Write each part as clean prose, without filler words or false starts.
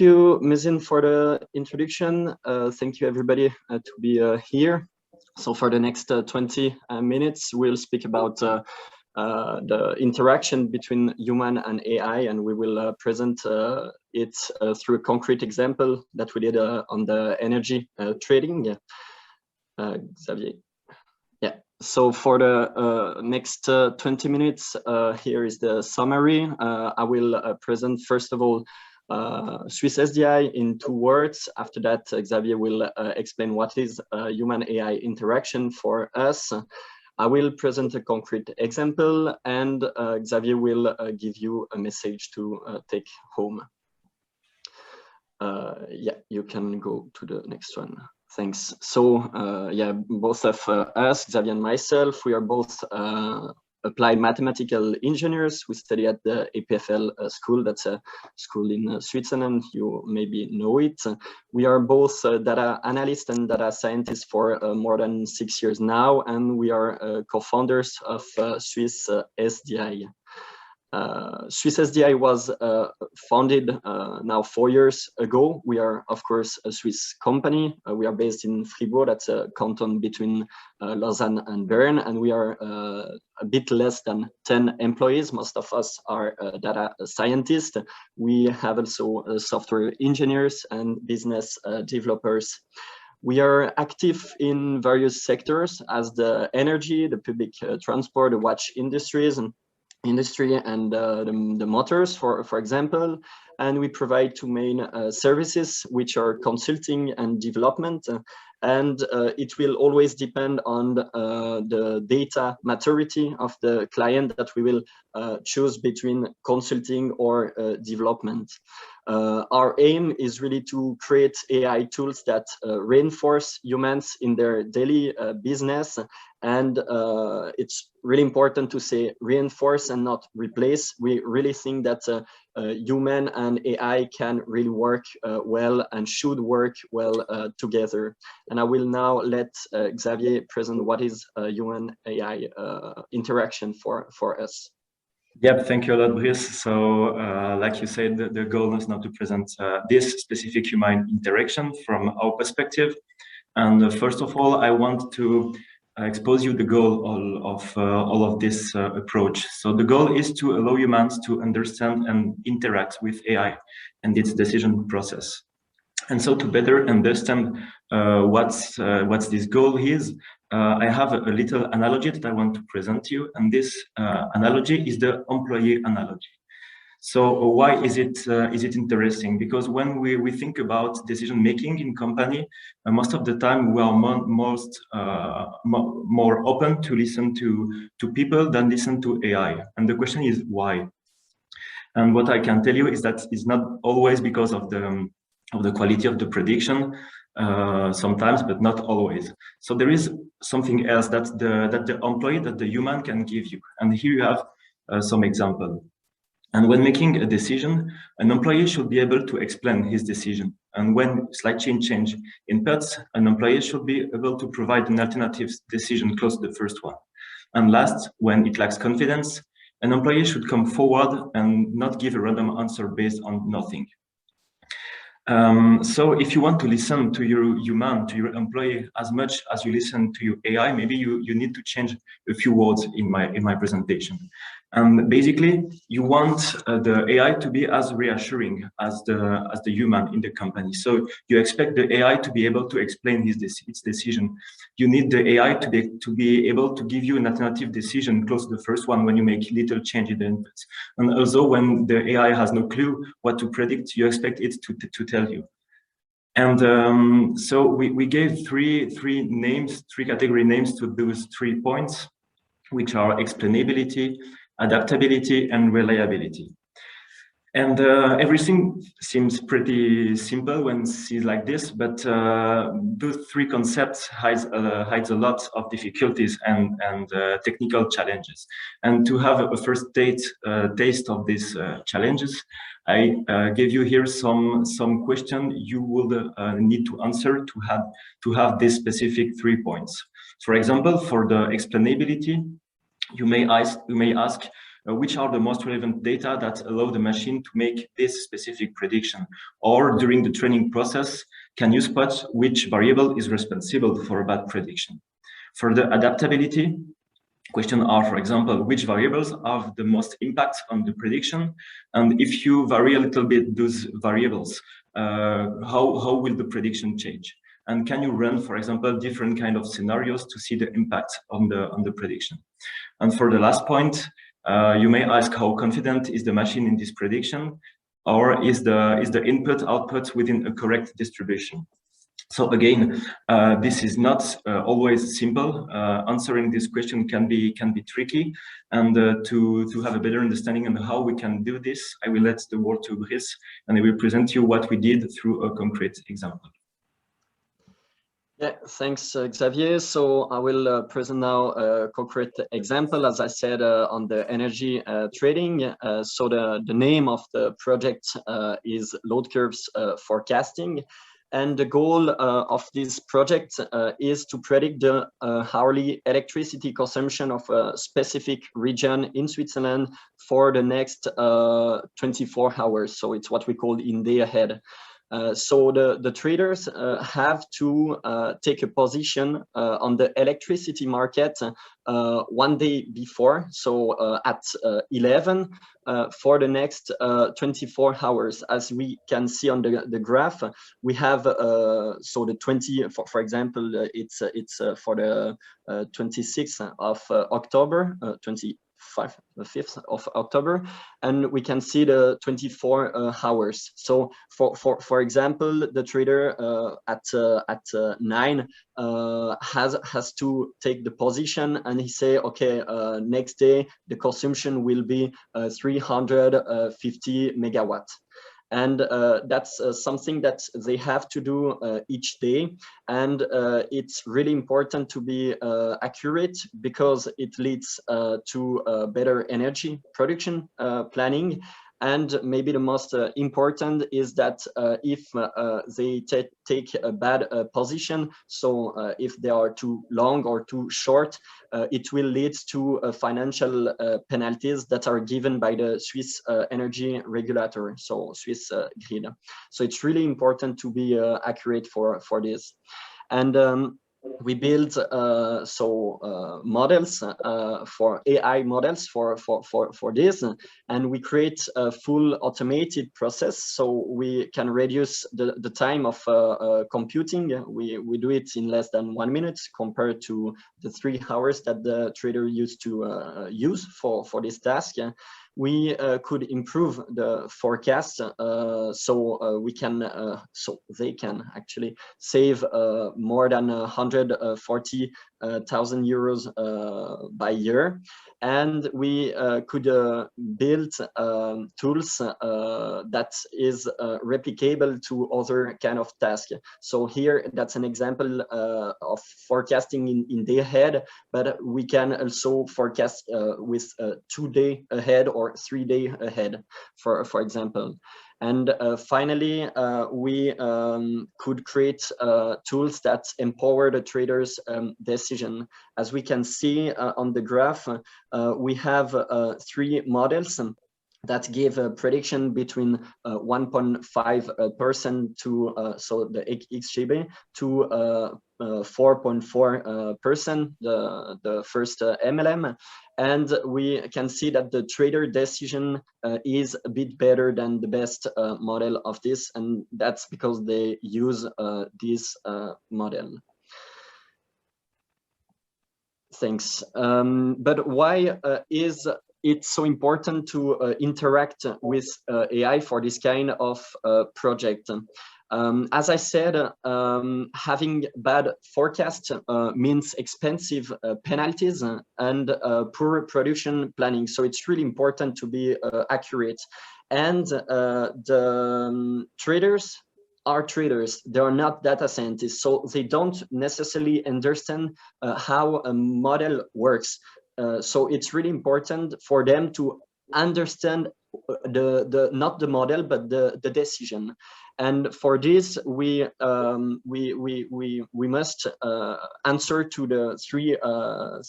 You, Mizin, for the introduction. Thank you, everybody, to be here. So for the next 20 minutes, we'll speak about the interaction between human and AI, and we will present it through a concrete example that we did on the energy trading. Xavier. Yeah, so for the next 20 minutes, here is the summary. I will present, first of all, Swiss SDI in 2 words. After that, Xavier will explain what is human-AI interaction for us. I will present a concrete example, and Xavier will give you a message to take home. Yeah, you can go to the next one. Thanks. So yeah, both of us, Xavier and myself, we are both applied mathematical engineers. We study at the EPFL school. That's a school in Switzerland. You maybe know it. We are both data analysts and data scientists for more than 6 years now, and we are co-founders of Swiss SDI. Swiss SDI was founded now 4 years ago. We are, of course, a Swiss company. We are based in Fribourg. That's a canton between Lausanne and Bern, and we are a bit less than 10 employees. Most of us are data scientists. We have also software engineers and business developers. We are active in various sectors as the energy, the public transport, the watch industries, and the motors, for example, and we provide 2 main services, which are consulting and development, and it will always depend on the data maturity of the client that we will choose between consulting or development. Our aim is really to create AI tools that reinforce humans in their daily business, and it's really important to say reinforce and not replace. We really think that human and AI can really work well and should work well together. And I will now let Xavier present what is human-AI interaction for us. Yep, thank you a lot, Brice. So, like you said, the goal is now to present this specific human interaction from our perspective. And first of all, I want to expose you the goal of all of this approach. So the goal is to allow humans to understand and interact with AI and its decision process. And so to better understand what's this goal is, I have a little analogy that I want to present to you, and this analogy is the employee analogy. So why is it interesting? Because when we think about decision making in company, most of the time we are more open to listen to people than listen to AI. And the question is why? And what I can tell you is that it's not always because of the quality of the prediction, sometimes, but not always. So there is something else that the employee, that the human can give you. And here you have some example. And when making a decision, an employee should be able to explain his decision. And when slight change inputs, an employee should be able to provide an alternative decision close to the first one. And last, when it lacks confidence, an employee should come forward and not give a random answer based on nothing. So if you want to listen to your human, to your employee as much as you listen to your AI, maybe you need to change a few words in my presentation. And basically, you want the AI to be as reassuring as the human in the company. So you expect the AI to be able to explain its decision. You need the AI to be able to give you an alternative decision close to the first one when you make little change in the inputs. And also when the AI has no clue what to predict, you expect it to tell you. And so we gave three category names to those 3 points, which are explainability, adaptability, and reliability. And everything seems pretty simple when seen like this, but those 3 concepts hides a lot of difficulties and technical challenges. And to have a first taste of these challenges, I gave you here some question you would need to answer to have these specific 3 points. For example, for the explainability, you may ask which are the most relevant data that allow the machine to make this specific prediction? Or during the training process, can you spot which variable is responsible for a bad prediction? For the adaptability, questions are, for example, which variables have the most impact on the prediction? And if you vary a little bit those variables, how will the prediction change? And can you run, for example, different kind of scenarios to see the impact on the prediction? And for the last point, you may ask how confident is the machine in this prediction, or is the input output within a correct distribution? So again, this is not always simple. Answering this question can be tricky, and to have a better understanding on how we can do this, I will let the word to Brice, and I will present you what we did through a concrete example. Yeah, thanks, Xavier. So I will present now a concrete example, as I said, on the energy trading. So the name of the project is Load Curves Forecasting. And the goal of this project is to predict the hourly electricity consumption of a specific region in Switzerland for the next 24 hours. So it's what we call in day ahead. So the traders have to take a position on the electricity market one day before, so at 11 for the next 24 hours. As we can see on the graph, we have so the 20, for example, it's for the 26th of October, 5th of October, and we can see the 24 hours. So for example, the trader at 9 has to take the position, and he say, okay, next day the consumption will be 350 megawatts. And that's something that they have to do each day. And it's really important to be accurate, because it leads to better energy production planning. And maybe the most important is that if they take a bad position, so if they are too long or too short, it will lead to financial penalties that are given by the Swiss energy regulator, so Swiss grid. So it's really important to be accurate for this. And we build models for AI models for this, and we create a full automated process, so we can reduce the time of computing. We do it in less than 1 minute compared to the 3 hours that the trader used to use for this task. We could improve the forecast, so we can, so they can actually save more than 140,000 euros by year. And we could build tools that is replicable to other kind of tasks. So here, that's an example of forecasting in day ahead, but we can also forecast with 2 day ahead or 3 day ahead, for example. And finally, we could create tools that empower the traders' decision. As we can see on the graph, we have 3 models that give a prediction between 1.5% to so the XGB to 4.4%, the first MLM. And we can see that the trader decision is a bit better than the best model of this, and that's because they use this model. Thanks. But why is it's so important to interact with AI for this kind of project? As I said, having bad forecast means expensive penalties and poor production planning. So it's really important to be accurate. And the traders are traders. They are not data scientists, so they don't necessarily understand how a model works. So it's really important for them to understand not the model, but the decision. And for this, we must answer to the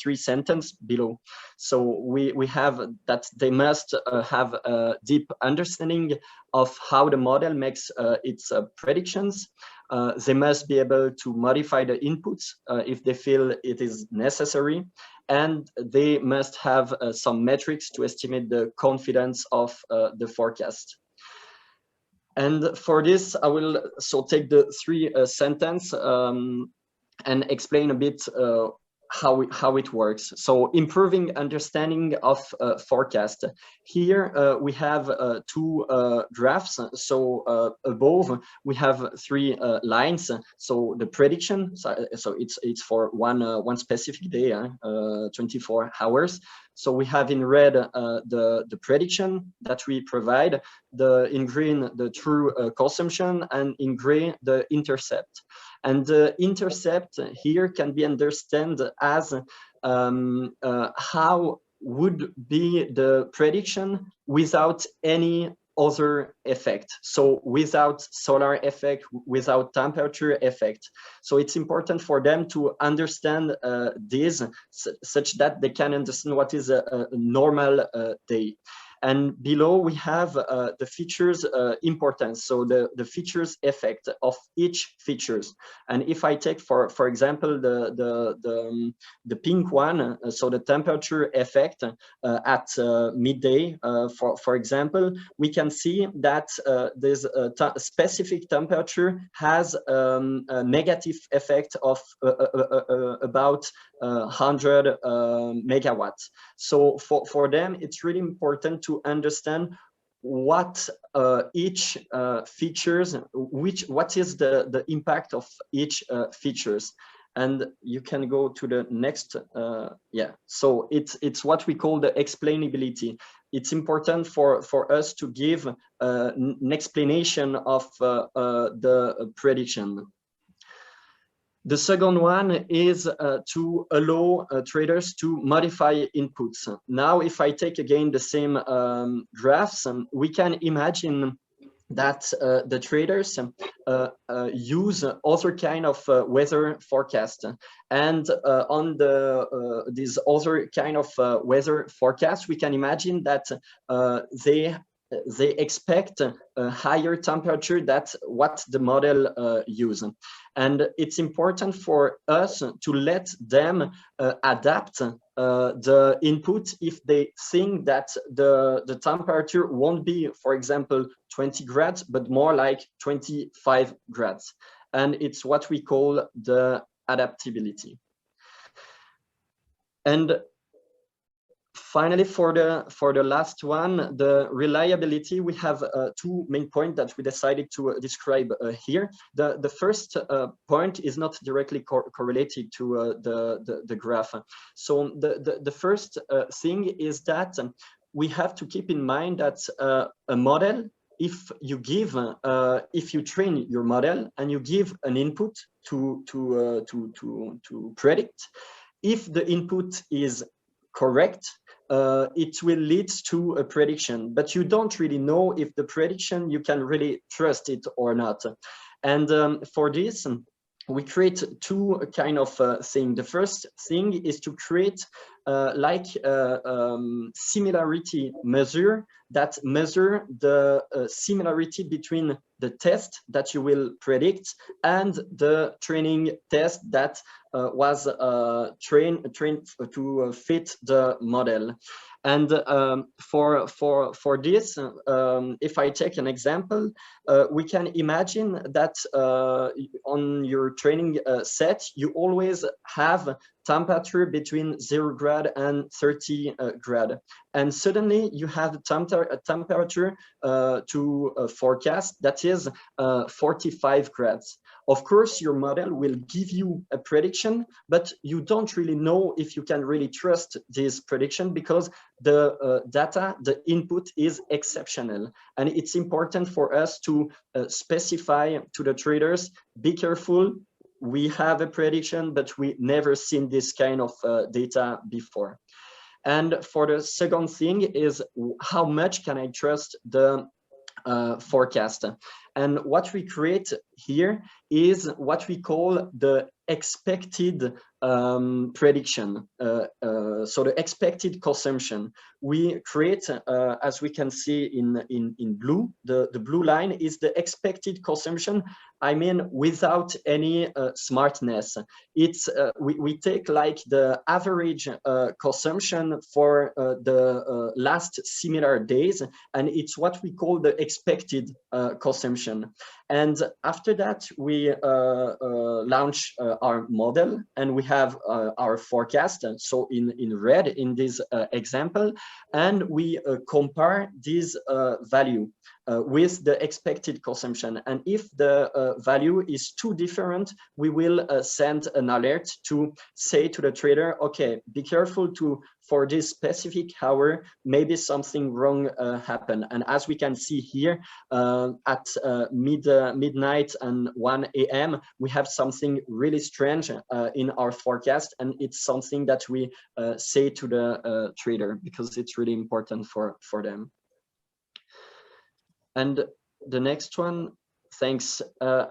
three sentence below. So we have that they must have a deep understanding of how the model makes its predictions. They must be able to modify the inputs if they feel it is necessary, and they must have some metrics to estimate the confidence of the forecast. And for this, I will take the three sentence and explain a bit how it works. So improving understanding of forecast. Here we have two graphs. So above we have three lines. So the prediction. So it's for one specific day, 24 hours. So we have in red the prediction that we provide, in green the true consumption, and in gray the intercept. And the intercept here can be understood as how would be the prediction without any other effect. So without solar effect, without temperature effect. So it's important for them to understand this such that they can understand what is a normal day. And below we have the features importance, so the features effect of each features. And if I take for example the pink one, so the temperature effect at midday, for example, we can see that this specific temperature has a negative effect of about 100 megawatts. So for them, it's really important to understand what each features, what is the impact of each features. And you can go to the next, yeah. So it's what we call the explainability. It's important for us to give an explanation of the prediction. The second one is to allow traders to modify inputs. Now, if I take again the same graphs, we can imagine that the traders use other kind of weather forecast, and on this other kind of weather forecast, we can imagine that they expect a higher temperature than what the model use. And it's important for us to let them adapt the input if they think that the temperature won't be, for example, 20 grads, but more like 25 grads. And it's what we call the adaptability. And finally, for the last one, the reliability, we have two main points that we decided to describe here. The first point is not directly correlated to the graph. So the first thing is that we have to keep in mind that a model, if you train your model and you give an input to predict, if the input is correct, it will lead to a prediction, but you don't really know if the prediction, you can really trust it or not. And for this, we create two kind of thing. The first thing is to create similarity measure that measure the similarity between the test that you will predict and the training test that was trained to fit the model. And for this, if I take an example, we can imagine that on your training set, you always have temperature between 0 grad and 30 grad. And suddenly you have a temperature to forecast that is 45 grads. Of course, your model will give you a prediction, but you don't really know if you can really trust this prediction because the data, the input is exceptional. And it's important for us to specify to the traders, be careful, we have a prediction, but we never seen this kind of data before. And for the second thing is how much can I trust the forecast? And what we create here is what we call the expected prediction. So the expected consumption. We create, as we can see in blue, the blue line is the expected consumption. I mean, without any smartness. It's we take like the average consumption for the last similar days, and it's what we call the expected consumption. And after that, we launch our model, and we have our forecast. So in red in this example, and we compare this value with the expected consumption. And if the value is too different, we will send an alert to say to the trader, okay, be careful for this specific hour, maybe something wrong happened. And as we can see here, at midnight and 1 a.m., we have something really strange in our forecast, and it's something that we say to the trader because it's really important for them. And the next one, thanks.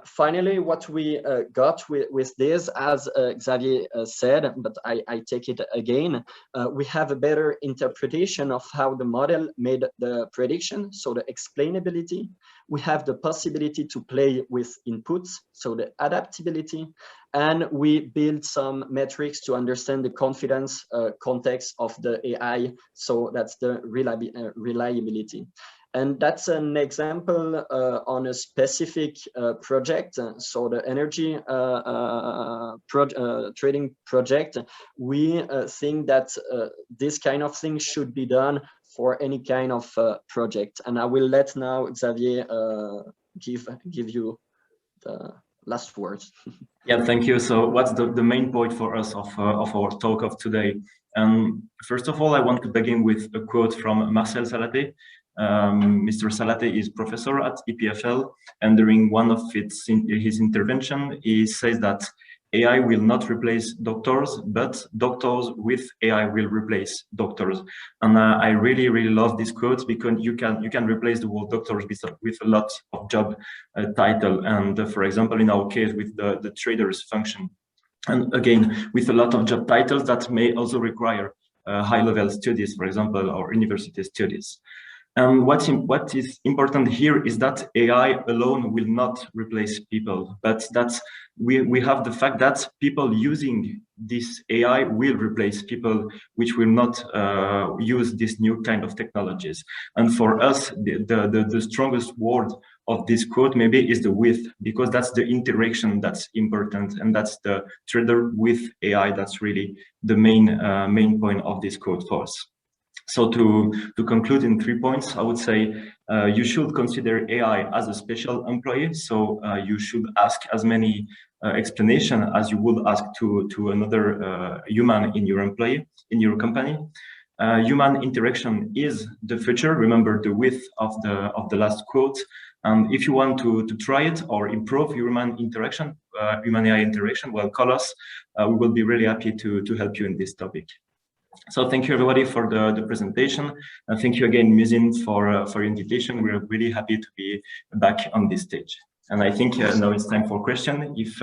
Finally, what we got with this, as Xavier said, but I take it again, we have a better interpretation of how the model made the prediction, so the explainability. We have the possibility to play with inputs, so the adaptability, and we build some metrics to understand the confidence context of the AI, so that's the reliability. And that's an example on a specific project. So the energy trading project, we think that this kind of thing should be done for any kind of project. And I will let now Xavier give you the last words. Yeah, thank you. So what's the main point for us of our talk of today? First of all, I want to begin with a quote from Marcel Salaté. Mr. Salaté is professor at EPFL, and during one of his intervention, he says that AI will not replace doctors, but doctors with AI will replace doctors. And I really, really love this quote because you can replace the word doctors with a lot of job title. And for example, in our case, with the traders function. And again, with a lot of job titles that may also require high-level studies, for example, or university studies. And what is important here is that AI alone will not replace people, but that we have the fact that people using this AI will replace people which will not use this new kind of technologies. And for us, the strongest word of this quote maybe is the with, because that's the interaction that's important, and that's the trader with AI. That's really the main point of this quote for us. So to conclude in 3 points, I would say you should consider AI as a special employee. So you should ask as many explanation as you would ask to another human in your company. Human interaction is the future. Remember the width of the last quote. And if you want to try it or improve human interaction, human AI interaction, well, call us. We will be really happy to help you in this topic. So thank you everybody for the presentation, and thank you again, Musin, for your invitation. We're really happy to be back on this stage. And I think now it's time for question. If